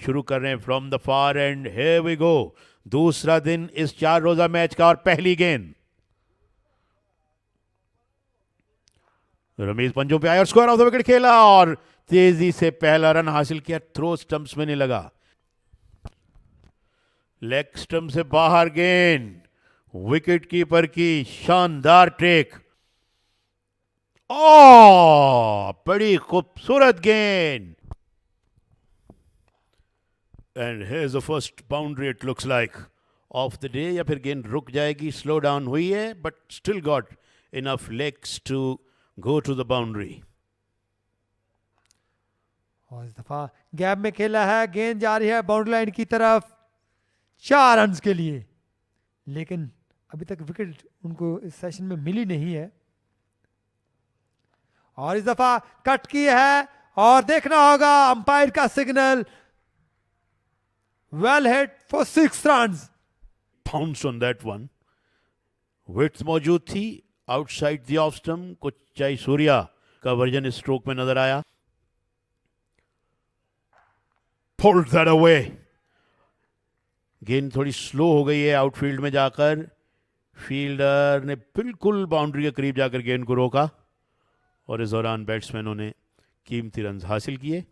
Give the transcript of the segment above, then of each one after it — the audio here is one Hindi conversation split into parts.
शुरू कर रहे हैं from the far end. Here we go, दूसरा दिन इस 4 रोजा मैच का और पहली गेंद रमीज पंजों पे आया और स्क्वायर ऑफ द विकेट खेला और तेजी से पहला रन हासिल किया। थ्रो स्टंप्स में नहीं लगा, लेग स्टंप से बाहर गेंद, विकेट कीपर की शानदार टेक। ओ बड़ी खूबसूरत गेंद and here's the first boundary it looks like of the day, या फिर गेंद रुक जाएगी, स्लो डाउन हुई है but still got enough legs to go to the boundary. और इस दफा गैप में खेला है, गेंद जा रही है बाउंड्री लाइन की तरफ 4 रन के लिए, लेकिन अभी तक विकेट उनको इस सेशन में मिली नहीं है। और इस दफा कट की है और देखना होगा अंपायर का signal, well hit for 6 runs. Pounced on that one, width मौजूद थी आउटसाइड द ऑफ स्टंप, कुछ जय सूर्या का वर्जन इस स्ट्रोक में नजर आया। Pulled that away, गेंद थोड़ी स्लो हो गई है आउटफील्ड में जाकर, फील्डर ने बिल्कुल बाउंड्री के करीब जाकर गेंद को रोका और इस दौरान बैट्समैनों ने कीमती रन हासिल किए।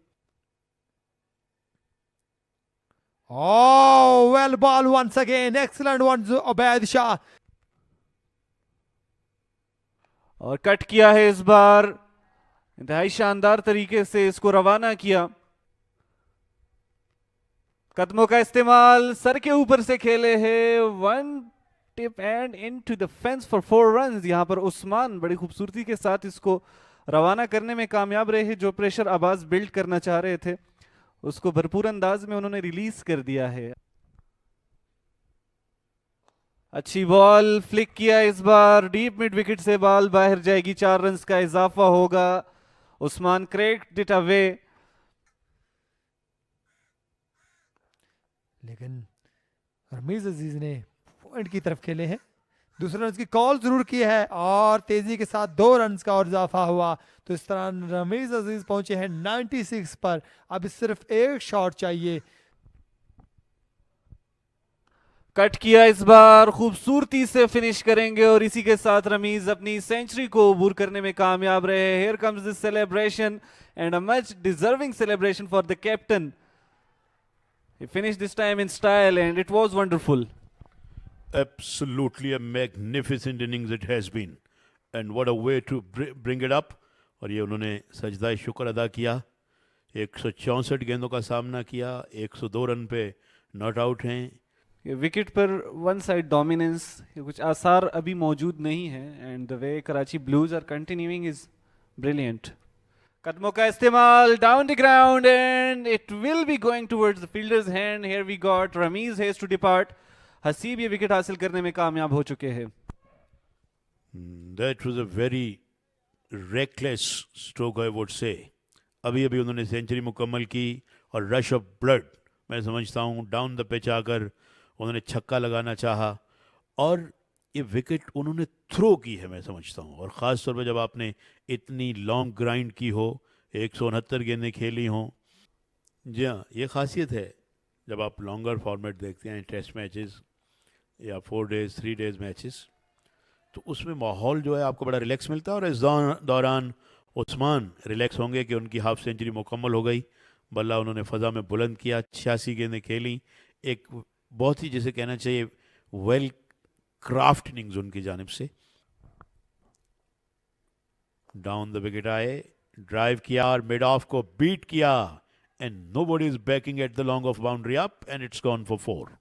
Oh, well ball once again, excellent one Ubaid Shah. और कट किया है इस बार, इंतहाई शानदार तरीके से इसको रवाना किया, कदमों का इस्तेमाल, सर के ऊपर से खेले हैं, 1 tip and into the fence for 4 runs. यहां पर उस्मान बड़ी खूबसूरती के साथ इसको रवाना करने में कामयाब रहे। जो प्रेशर अब्बास बिल्ड करना चाह रहे थे उसको भरपूर अंदाज में उन्होंने रिलीज कर दिया है। अच्छी बॉल फ्लिक किया इस बार, डीप मिड विकेट से बॉल बाहर जाएगी, 4 रन्स का इजाफा होगा। उस्मान क्रेक्ड इट अवे, लेकिन रमीज अजीज ने पॉइंट की तरफ खेले हैं, दूसरे रन की कॉल जरूर की है और तेजी के साथ 2 रन का और इजाफा हुआ। तो इस तरह रमीज अजीज पहुंचे हैं 96 पर, अब सिर्फ एक शॉट चाहिए। कट किया इस बार, खूबसूरती से फिनिश करेंगे और इसी के साथ रमीज अपनी सेंचुरी को अबूर करने में कामयाब रहे। Here comes this celebration and a much deserving celebration for the captain. He finished this time in style and it was wonderful. Absolutely a magnificent innings it has been and what a way to bring it up। और ये उन्होंने सजदा शुक्र अदा किया, 164 गेंदों का सामना किया, 102 रन पे नॉट आउट हैं। विकेट पर वन साइड डोमिनेंस कुछ आसार अभी मौजूद नहीं है and the way Karachi Blues are continuing is brilliant. कदमों का इस्तेमाल, down the ground and it will be going towards the fielders hand. Here we got Rameez has to depart. Haseeb ये विकेट हासिल करने में कामयाब हो चुके हैं। That was a very reckless stroke I would say। अभी अभी उन्होंने सेंचुरी मुकम्मल की और रश ऑफ ब्लड मैं समझता हूँ डाउन द पिच आकर उन्होंने छक्का लगाना चाहा और ये विकेट उन्होंने थ्रो की है मैं समझता हूँ। और ख़ास तौर पर जब आपने इतनी लॉन्ग ग्राइंड की हो, 169 गेंदें खेली हों। जी हाँ, ये खासियत है जब आप लॉन्गर फॉर्मेट देखते हैं, टेस्ट मैचेस या 4 डेज़ 3 डेज़ मैचेस, तो उसमें माहौल जो है आपको बड़ा रिलैक्स मिलता है। और इस दौरान उस्मान रिलैक्स होंगे कि उनकी हाफ सेंचुरी मुकम्मल हो गई। बल्ला उन्होंने फ़ज़ा में बुलंद किया, 86 गेंदें खेली, एक बहुत ही जिसे कहना चाहिए वेल क्राफ्ट इनिंग्स उनकी जानिब से। डाउन द विकेट आए, ड्राइव किया और मिड ऑफ को बीट किया and nobody is banking at the long off boundary up and it's gone for 4।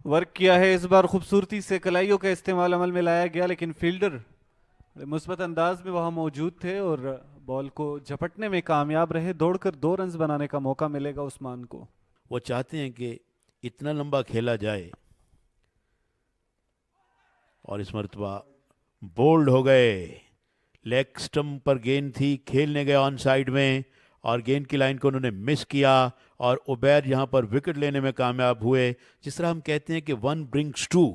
Work किया है इस बार खूबसूरती से, कलाइयों का इस्तेमाल अमल में लाया गया, लेकिन फील्डर मुस्बत अंदाज में वहां मौजूद थे और बॉल को झपटने में कामयाब रहे। दौड़कर 2 रन बनाने का मौका मिलेगा उस्मान को। वो चाहते हैं कि इतना लंबा खेला जाए और इस मरतबा बोल्ड हो गए। लेग स्टंप पर गेंद थी, खेलने गए ऑन साइड में और गेंद की लाइन को उन्होंने मिस किया और उबैर यहाँ पर विकेट लेने में कामयाब हुए। जिस तरह हम कहते हैं कि 1 brings 2,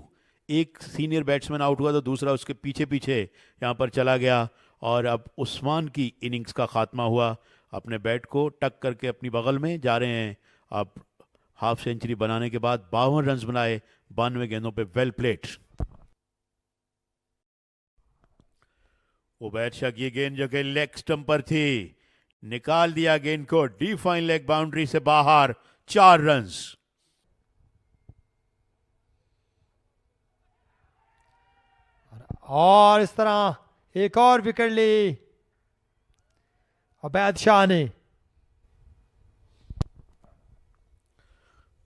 एक सीनियर बैट्समैन आउट हुआ तो दूसरा उसके पीछे पीछे यहाँ पर चला गया और अब उस्मान की इनिंग्स का खात्मा हुआ। अपने बैट को टक करके अपनी बगल में जा रहे हैं। अब हाफ सेंचुरी बनाने के बाद 52 रन बनाए 92 गेंदों पे, वेल प्लेड। उबैद शाह की गेंद जो कि लेग स्टंप पर थी, निकाल दिया गेंद को डिफाइन लेग बाउंड्री से बाहर, 4 रन। और इस तरह एक और विकेट ली उबैद शाह ने।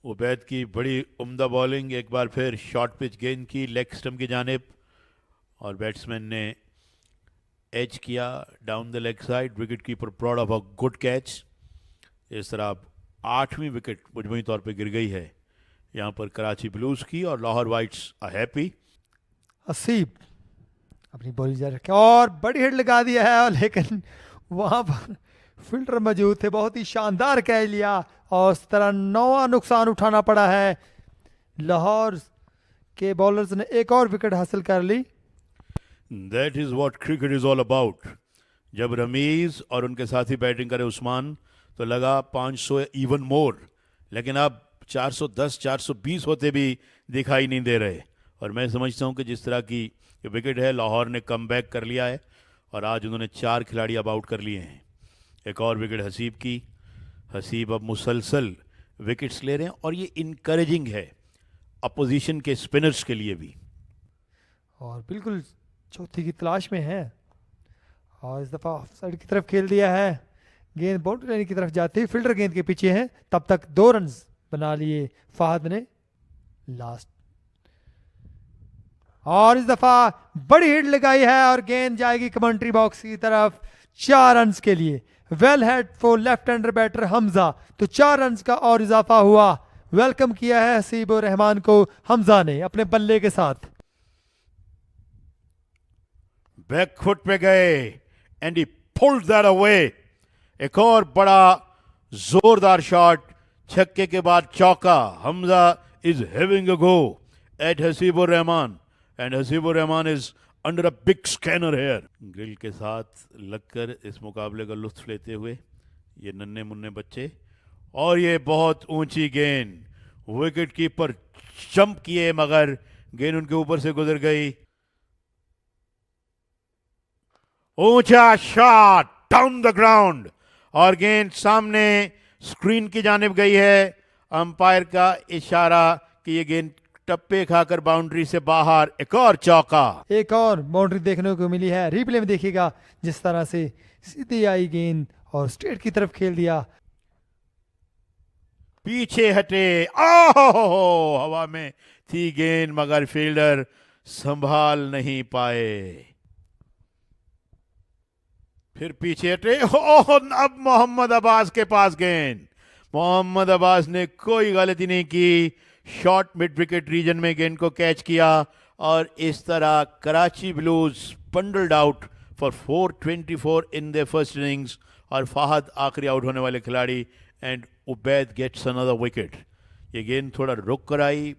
उबैद की बड़ी उम्दा बॉलिंग, एक बार फिर शॉर्ट पिच गेंद की लेग स्टंप की जानिब, और बैट्समैन ने एज किया down the leg side. Wicket keeper proud of a good catch. इस तरह अब 8वीं विकेट मजमूई तौर पे गिर गई है यहाँ पर कराची ब्लूज की, और Lahore Whites are happy. Haseeb अपनी बॉलिंग जारी रखे और बड़ी हिट लगा दिया है, लेकिन वहां पर फील्डर मौजूद थे, बहुत ही शानदार कैच लिया और इस तरह 9वां नुकसान उठाना पड़ा है। लाहौर के बॉलर्स ने एक और विकेट हासिल कर ली। That is what cricket is all about. जब रमीज और उनके साथी बैटिंग करे उस्मान, तो लगा 500 इवन मोर, लेकिन अब 410 420 होते भी दिखाई नहीं दे रहे। और मैं समझता हूं कि जिस तरह की विकेट है, लाहौर ने कम बैक कर लिया है और आज उन्होंने 4 खिलाड़ी अब आउट कर लिए हैं। एक और विकेट हसीब की। हसीब अब मुसलसल विकेट्स ले रहे हैं और ये इनकरेजिंग है अपोजिशन के स्पिनर्स के लिए भी। और बिल्कुल चौथी की तलाश में है और इस दफ़ा ऑफ साइड की तरफ खेल दिया है। गेंद बाउंड्री लाइन की तरफ जाती है, फील्डर गेंद के पीछे है। तब तक 2 रन बना लिए फाहद ने लास्ट। और इस दफा बड़ी हिट लगाई है और गेंद जाएगी कमेंट्री बॉक्स की तरफ 4 रन के लिए। Well head for left hander batter Hamza, तो 4 रन का और इजाफा हुआ। वेलकम किया है हसीब उर रहमान को हमजा ने अपने बल्ले के साथ। बैक फुट पे गए and he pulled that away. एक और बड़ा जोरदार शॉट, छक्के के बाद चौका। Hamza is having a go at Haseeb ur Rahman and Haseeb ur Rahman is under a big scanner here. Grill के साथ लगकर इस मुकाबले का लुत्फ लेते हुए ये नन्हे मुन्ने बच्चे, और ये बहुत ऊंची गेंद, विकेट कीपर जंप किए मगर गेंद उनके ऊपर से गुजर गई। ऊंचा शॉट डाउन द ग्राउंड और गेंद सामने स्क्रीन की जानिब गई है। अंपायर का इशारा कि ये गेंद टप्पे खाकर बाउंड्री से बाहर। एक और चौका। एक और बाउंड्री देखने को मिली है। रिप्ले में देखिएगा जिस तरह से सीधी आई गेंद और स्ट्रेट की तरफ खेल दिया। पीछे हटे, ओहो, हवा में थी गेंद मगर फील्डर संभाल नहीं पाए। फिर पीछे हटे, ओह, अब मोहम्मद अब्बास के पास गेंद। मोहम्मद अब्बास ने कोई गलती नहीं की, शॉर्ट मिड विकेट रीजन में गेंद को कैच किया और इस तरह Karachi Blues bundled out for 424 in the first innings. और फाहद आखिरी आउट होने वाले खिलाड़ी and Ubaid gets another wicket. ये गेंद थोड़ा रुक कर आई,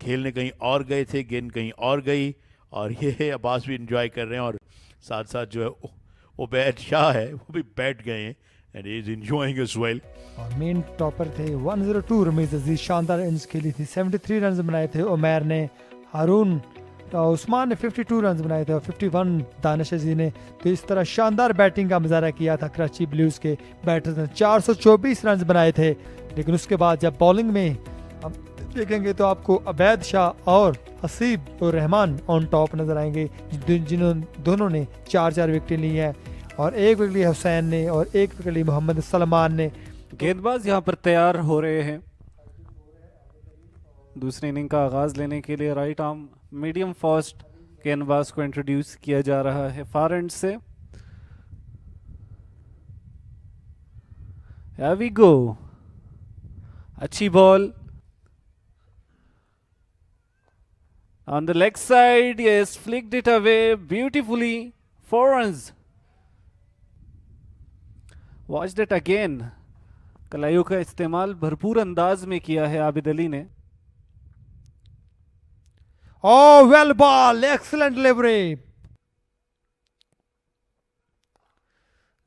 खेलने कहीं और गए थे, गेंद कहीं और गई और ये अब्बास भी इंजॉय कर रहे हैं और साथ साथ जो है उबैद शाह है वो भी बैठ गए हैं and he is enjoying as well. और मेन टॉपर थे 102 रमीज अजीज, शानदार इनिंग्स खेली थी। 73 रन बनाए थे उमैर ने, हारून उस्मान ने 52 रन बनाए थे और 51 दानिश अजीज ने। तो इस तरह शानदार बैटिंग का मुजाहरा किया था कराची ब्लूज के बैटर्स ने। 424 रन बनाए थे, लेकिन उसके बाद जब बॉलिंग में हम देखेंगे तो आपको उबैद शाह और हसीब उर रहमान ऑन टॉप नजर आएंगे, जिन्होंने दोनों ने 4-4 विकेट ली है और 1 विकेट ली हुसैन ने और 1 विकेट ली मोहम्मद सलमान ने। गेंदबाज यहाँ पर तैयार हो रहे हैं दूसरी इनिंग का आगाज लेने के लिए। राइट आर्म मीडियम फास्ट गेंदबाज को इंट्रोड्यूस किया जा रहा है फार एंड से। Here we go, अच्छी ball on the leg side, yes, flicked it away beautifully, 4 runs. Watch that again. कलाइयों का इस्तेमाल भरपूर अंदाज में किया है आबिद अली ने। Oh, well ball, excellent delivery.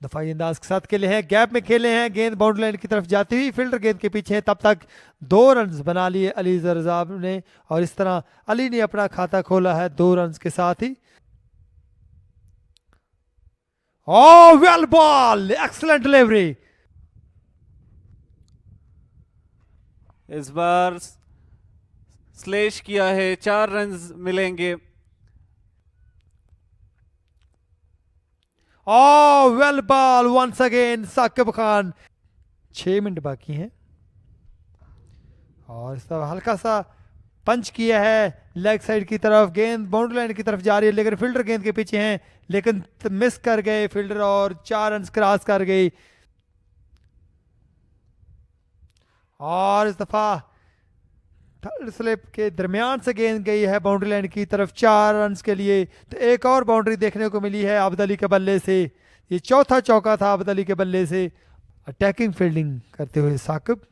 दफाई अंदाज के साथ खेले हैं, गैप में खेले हैं, गेंद बाउंड्री लाइन की तरफ जाती हुई फील्डर गेंद के पीछे है। तब तक 2 रन बना लिए अली जरजाब ने और इस तरह अली ने अपना खाता खोला है 2 रन के साथ ही। Oh well bowled, excellent delivery. इस बार स्लेश किया है, 4 रन मिलेंगे। Oh well bowled once again Saqib Khan. 6 minute बाकी हैं और इस तरह हल्का सा पंच किया है लेग साइड की तरफ, गेंद बाउंड्री लाइन की तरफ जा रही है लेकिन फील्डर गेंद के पीछे हैं, लेकिन मिस कर गए फील्डर और 4 रन क्रॉस कर गई। और इस दफा थर्ड स्लिप के दरमियान से गेंद गई है बाउंड्री लाइन की तरफ 4 रन के लिए। तो एक और बाउंड्री देखने को मिली है आबिद अली के बल्ले से। ये चौथा चौका था आबिद अली के बल्ले से, अटैकिंग फील्डिंग करते हुए Saqib.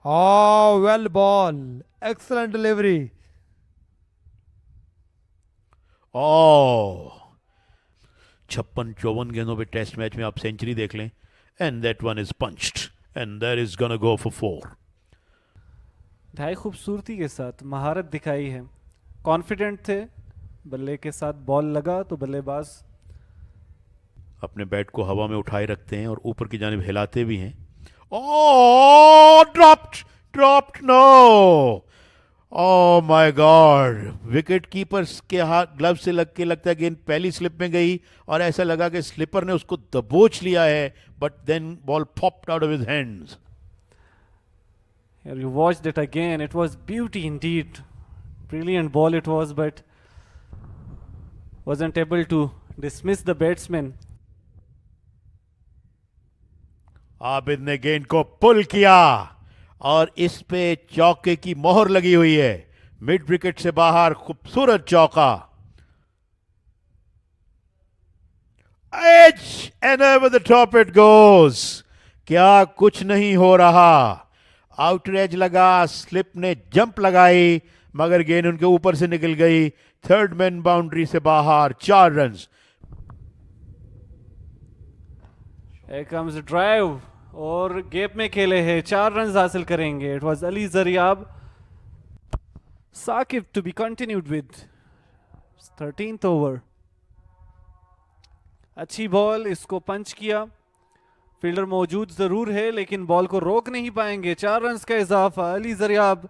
Oh, well ball, excellent delivery. ओह 56-54 गेंदों पे टेस्ट मैच में आप सेंचुरी देख लें, and that one is punched and that is gonna go for 4। ढाई खूबसूरती के साथ महारत दिखाई है, कॉन्फिडेंट थे, बल्ले के साथ बॉल लगा तो बल्लेबाज अपने बैट को हवा में उठाए रखते हैं और ऊपर की जानिब हिलाते भी हैं। Oh, dropped, no! Oh my God! Wicket keeper के हाथ ग्लव से लग के लगता है गेंद पहली स्लिप में गई और ऐसा लगा कि स्लिपर ने उसको दबोच लिया है, but then ball popped out of his hands. You watched it again. It was beauty indeed. Brilliant ball it was, but wasn't able to dismiss the batsman. Abid ने गेंद को पुल किया और इस पे चौके की मोहर लगी हुई है। मिड विकेट से बाहर खूबसूरत चौका। Edge and over the top it goes. क्या कुछ नहीं हो रहा। आउटर एज लगा, स्लिप ने जंप लगाई मगर गेंद उनके ऊपर से निकल गई। थर्ड मैन बाउंड्री से बाहर, 4 run. Here comes a drive और गैप में खेले हैं, 4 रन हासिल करेंगे। It was Ali Zaryab. Saqib to be continued with 13th over. अच्छी बॉल, इसको पंच किया, फील्डर मौजूद जरूर है लेकिन बॉल को रोक नहीं पाएंगे। 4 रन का इजाफा। अली जरियाब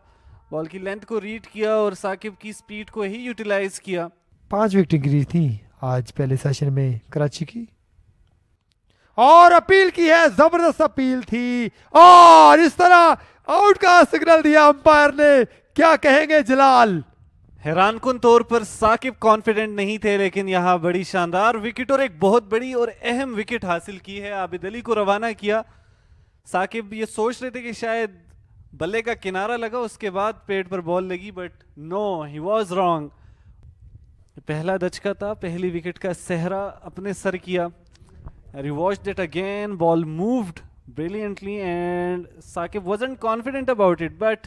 बॉल की लेंथ को रीड किया और साकिब की स्पीड को ही यूटिलाइज किया। 5 विकेट गिरी थी आज पहले सेशन में कराची की और अपील की है, जबरदस्त अपील थी और इस तरह आउट का सिग्नल दिया अंपायर ने। क्या कहेंगे जलाल? हैरानकुन तौर पर साकिब कॉन्फिडेंट नहीं थे लेकिन यहां बड़ी शानदार विकेट और एक बहुत बड़ी और अहम विकेट हासिल की है। आबिद अली को रवाना किया। साकिब ये सोच रहे थे कि शायद बल्ले का किनारा लगा उसके बाद पेट पर बॉल लगी, but no, he was wrong. पहला दचका था, पहली विकेट का सेहरा अपने सर किया। You watched it again, ball moved brilliantly and Saqib wasn't confident about it, but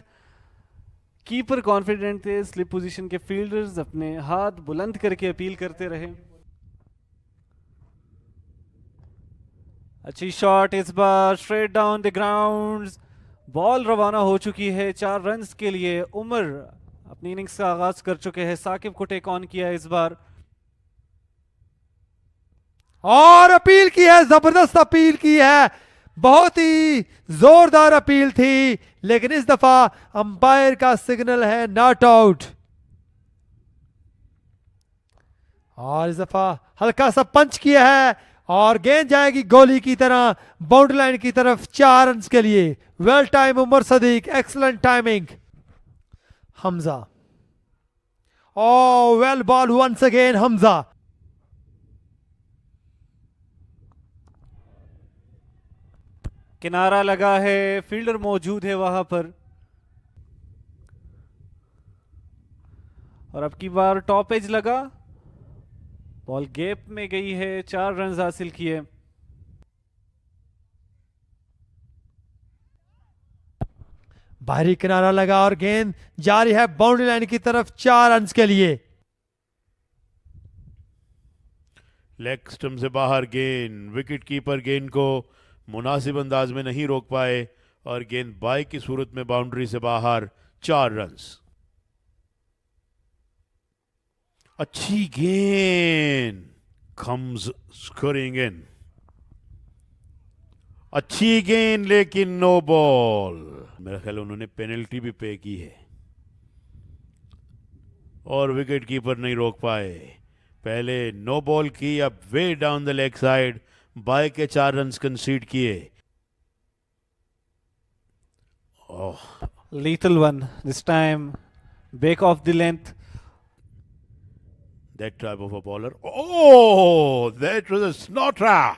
keeper confident थे। स्लिप पोजीशन के फील्डर्स अपने हाथ बुलंद करके अपील करते रहे। अच्छी शॉट इस बार, straight down the ground. Ball रवाना हो चुकी है 4 रन के लिए। उमर अपनी इनिंग्स का आगाज कर चुके हैं। साकिब को टेक ऑन किया इस बार और अपील की है, जबरदस्त अपील की है, बहुत ही जोरदार अपील थी लेकिन इस दफा अंपायर का सिग्नल है नॉट आउट। और इस दफा हल्का सा पंच किया है और गेंद जाएगी गोली की तरह बाउंड्री लाइन की तरफ 4 रन के लिए। Well timed Umar Sadiq, excellent timing. Hamza, oh well bowled once again Hamza. किनारा लगा है, फील्डर मौजूद है वहां पर और अब की बार टॉप एज लगा, बॉल गैप में गई है। 4 रन हासिल किए। बाहरी किनारा लगा और गेंद जारी है बाउंड्री लाइन की तरफ 4 रन के लिए। लेग स्टंप से बाहर गेंद, विकेट कीपर गेंद को मुनासिब अंदाज में नहीं रोक पाए और गेंद बाई की सूरत में बाउंड्री से बाहर, 4 रन्स। अच्छी गेंद, कम्स स्कोरिंग इन। अच्छी गेंद लेकिन नो बॉल। मेरा ख्याल उन्होंने पेनल्टी भी पे की है और विकेट कीपर नहीं रोक पाए। पहले नो बॉल की, अब वे down the leg side by के 4 रन्स कंसीड किए। ओह, Lethal one. This time, back off the length. that type of a bowler. Oh, that was a snotter.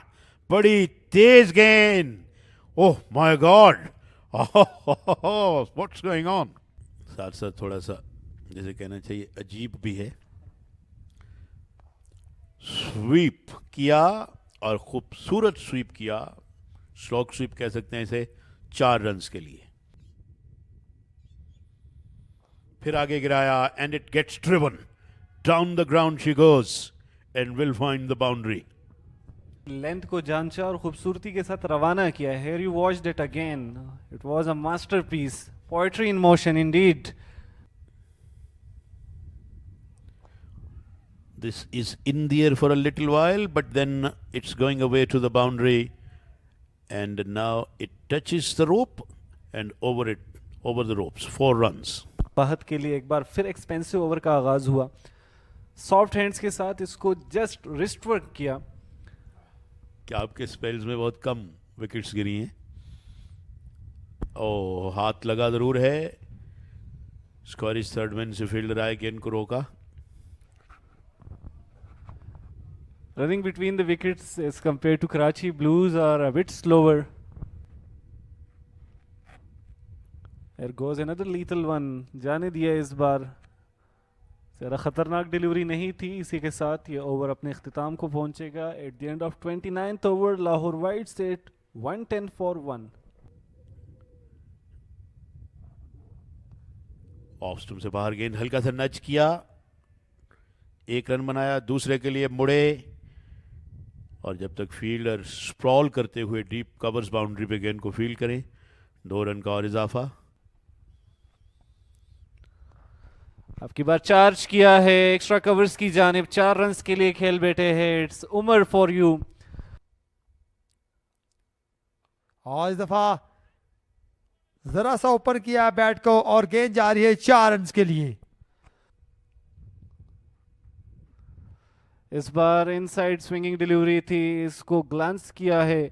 बड़ी तेज गेंद। Oh my God, what's going on. साथ साथ थोड़ा सा जैसे कहना चाहिए अजीब भी है। स्वीप किया और खूबसूरत स्वीप किया, स्लॉग स्वीप कह सकते हैं इसे, 4 रन्स के लिए। फिर आगे गिराया and it gets driven down the ground she goes and will find the boundary. Length को जांचा और खूबसूरती के साथ रवाना किया। Here you watched it again. It was a masterpiece. Poetry in motion indeed. This is in the air for a little while, but then it's going away to the boundary, and now it touches the rope and over the ropes. 4 runs. बहत के लिए एक बार फिर एक्सपेंसिव ओवर का आगाज हुआ। सॉफ्ट हैंड्स के साथ इसको जस्ट रिस्ट वर्क किया। क्या आपके स्पेल्स में बहुत कम विकेट्स गिरी हैं? ओ, हाथ लगा जरूर है। स्क्वारिश थर्ड मैन से फील्डर आए, गेंद को रोका। Running between the wickets as compared to Karachi Blues are a bit slower. There goes another lethal one. जाने दिया इस बार। ज़रा खतरनाक डिलीवरी नहीं थी। इसी के साथ ये ओवर अपने इख्तिताम को पहुंचेगा। At the end of 29th over, Lahore White State 110 for 1. Off stump से बाहर गेंद हल्का सा नच किया, 1 रन बनाया, दूसरे के लिए मुड़े और जब तक फील्डर स्प्रॉल करते हुए डीप कवर्स बाउंड्री पे गेंद को फील्ड करें, 2 रन का और इजाफा। अब की बार चार्ज किया है एक्स्ट्रा कवर्स की जानिब। 4 रन्स के लिए खेल बैठे हैं। It's Umar for you. और इस दफा जरा सा ऊपर किया बैट को और गेंद जा रही है 4 रन के लिए। इस बार इनसाइड स्विंगिंग डिलीवरी थी, इसको ग्लांस किया है।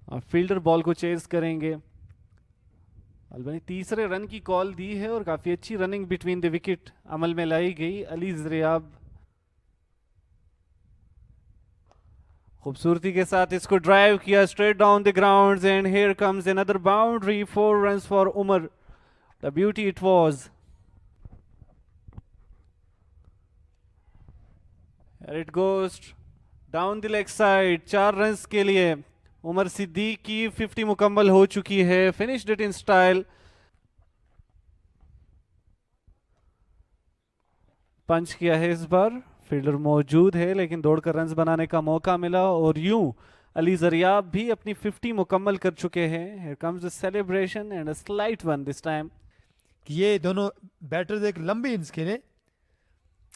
अब फील्डर बॉल को चेज करेंगे। अलबनी तीसरे रन की कॉल दी है और काफी अच्छी रनिंग बिटवीन द विकेट अमल में लाई गई। अली ज़रियाब खूबसूरती के साथ इसको ड्राइव किया straight down the grounds and here comes another boundary. 4 runs for Umar. The beauty it was. It goes down the leg side. 4 runs के लिए उमर सिद्दीक की 50 मुकम्मल हो चुकी है। Finished it in style. Punch किया है इस बार। फील्डर मौजूद है लेकिन दौड़कर रन्स बनाने का मौका मिला और यूं अली ज़रियाब भी अपनी 50 मुकम्मल कर चुके हैं। Here comes the celebration and a slight one this time. ये दोनों बैटर्स एक लंबी इनिंग्स खेले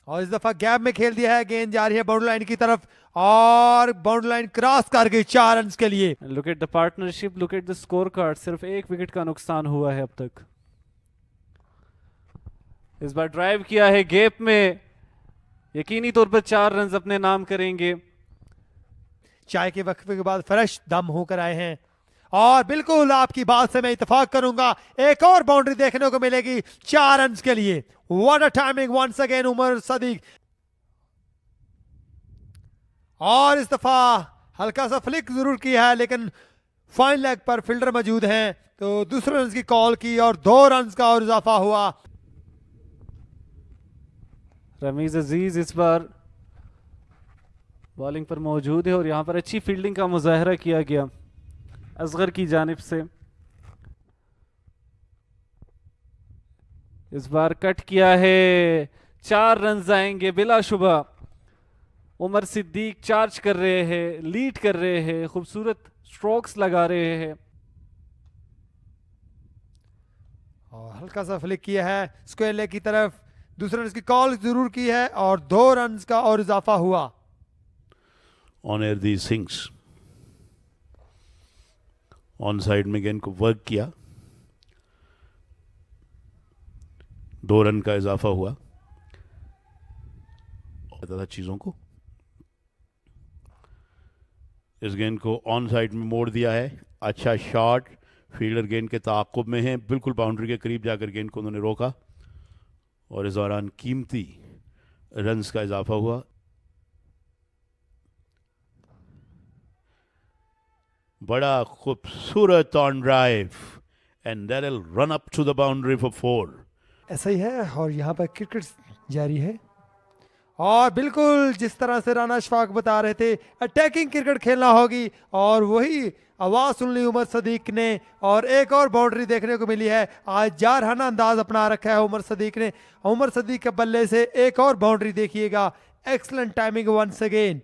और इस दफा गैप में खेल दिया है। गेंद जा रही है बाउंड्री लाइन की तरफ और बाउंड्री लाइन क्रॉस कर गई 4 रन के लिए। Look at the partnership, look at the score card. सिर्फ 1 विकेट का नुकसान हुआ है अब तक। इस बार ड्राइव किया है गैप में, यकीनी तौर पर 4 रन अपने नाम करेंगे। चाय के वक्फे के बाद फ्रेश दम होकर आए हैं और बिल्कुल आपकी बात से मैं इत्तेफाक करूंगा, एक और बाउंड्री देखने को मिलेगी 4 रन के लिए। What a timing once again Umar Sadiq. और इस दफा हल्का सा फ्लिक जरूर किया है लेकिन फाइन लेग पर फील्डर मौजूद हैं तो दूसरे रन की कॉल की और 2 रन का और इजाफा हुआ। रमीज अजीज इस बार बॉलिंग पर मौजूद है और यहां पर अच्छी फील्डिंग का मुजाहरा किया गया असगर की जानिब से। इस बार कट किया है, 4 रन आएंगे बिलाशुबा। उमर सिद्दीक चार्ज कर रहे हैं, लीड कर रहे हैं, खूबसूरत स्ट्रोक्स लगा रहे हैं। और हल्का सा फ्लिक किया है स्क्वायर लेग की तरफ, दूसरे रन की कॉल जरूर की है और 2 रन का और इजाफा हुआ। On air the sings on side में गेंद को वर्क किया, 2 रन का इजाफा हुआ। पता था चीजों को, इस गेंद को ऑन साइड में मोड़ दिया है। अच्छा शॉट, फील्डर गेंद के ताक़ुब में है, बिल्कुल बाउंड्री के करीब जाकर गेंद को उन्होंने रोका और इस दौरान कीमती रन्स का इजाफा हुआ। बड़ा खूबसूरत on drive and there will run up to the boundary for 4। ऐसा ही है और यहाँ पर क्रिकेट जारी है और बिल्कुल जिस तरह से राना अशफाक बता रहे थे अटैकिंग क्रिकेट खेलना होगी और वही आवाज सुन ली उमर सदीक ने और एक और बाउंड्री देखने को मिली है। आज जारहाना अंदाज अपना रखा है उमर सदीक ने। उमर सदीक के बल्ले से एक और बाउंड्री देखिएगा। Excellent timing once again.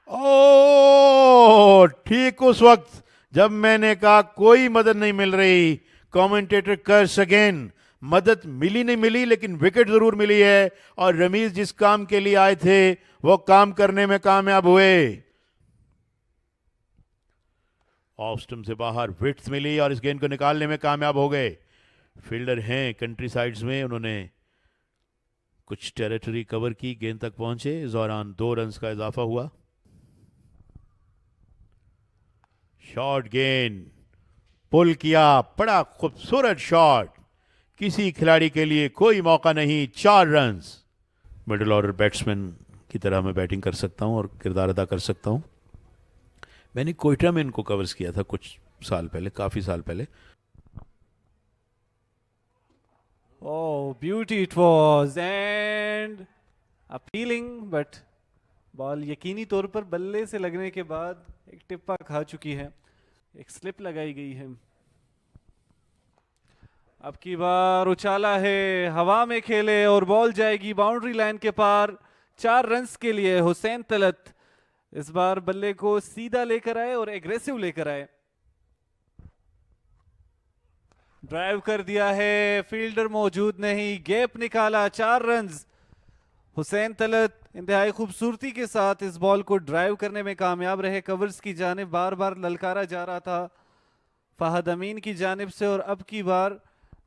Oh ठीक उस वक्त जब मैंने कहा कोई मदद नहीं मिल रही, कमेंटेटर कर्स अगेन। मदद मिली नहीं मिली लेकिन विकेट जरूर मिली है और रमीज जिस काम के लिए आए थे वो काम करने में कामयाब हुए। ऑफ स्टंप से बाहर विड्थ मिली और इस गेंद को निकालने में कामयाब हो गए। फील्डर हैं कंट्री साइड्स में, उन्होंने कुछ टेरिटरी कवर की, गेंद तक पहुंचे। इस दौरान 2 रन का इजाफा हुआ। शॉर्ट गेंद पुल किया, बड़ा खूबसूरत शॉट, किसी खिलाड़ी के लिए कोई मौका नहीं। 4 रन। मिडिल ऑर्डर बैट्समैन की तरह मैं बैटिंग कर सकता हूं और किरदार अदा कर सकता हूं। मैंने कोयटा में इनको कवर्स किया था कुछ साल पहले, काफी साल पहले। Oh, beauty it was and appealing, but ball यकीनी तौर पर बल्ले से लगने के बाद एक टिप्पा खा चुकी है, एक स्लिप लगाई गई है। अब की बार उछाला है, हवा में खेले और बॉल जाएगी बाउंड्री लाइन के पार। 4 रन्स के लिए हुसैन तलत इस बार बल्ले को सीधा लेकर आए और एग्रेसिव लेकर आए। ड्राइव कर दिया है, फील्डर मौजूद नहीं, गैप निकाला। 4 रन्स। हुसैन तलत इंतहाई खूबसूरती के साथ इस बॉल को ड्राइव करने में कामयाब रहे। कवर्स की जानिब बार बार ललकारा जा रहा था फहद अमीन की जानिब से और अब की बार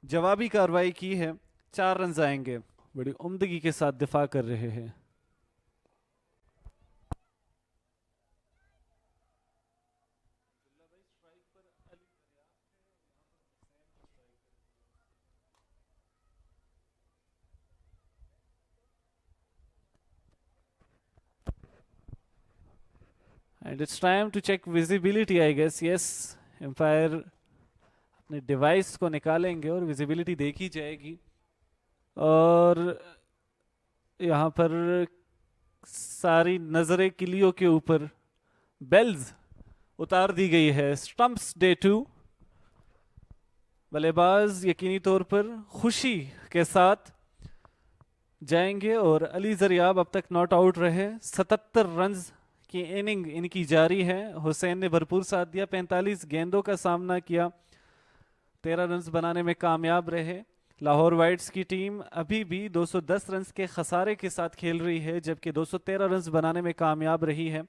जवाबी कार्रवाई की है। 4 रन आएंगे। बड़ी उम्दगी के साथ दिफा कर रहे हैं। And it's time to check visibility, I guess. Yes, umpire अपने डिवाइस को निकालेंगे और विजिबिलिटी देखी जाएगी। और यहाँ पर सारी नजरें किलियों के ऊपर बेल्स उतार दी गई है। Stumps day 2। बल्लेबाज यकीनी तौर पर खुशी के साथ जाएंगे और अली जरियाब अब तक नॉट आउट रहे। 77 रन की इनिंग इनकी जारी है। हुसैन ने भरपूर साथ दिया, 45 गेंदों का सामना किया, 13 रन बनाने में कामयाब रहे। लाहौर वाइट्स की टीम अभी भी 210 रन के खसारे के साथ खेल रही है जबकि 213 रन बनाने में कामयाब रही है।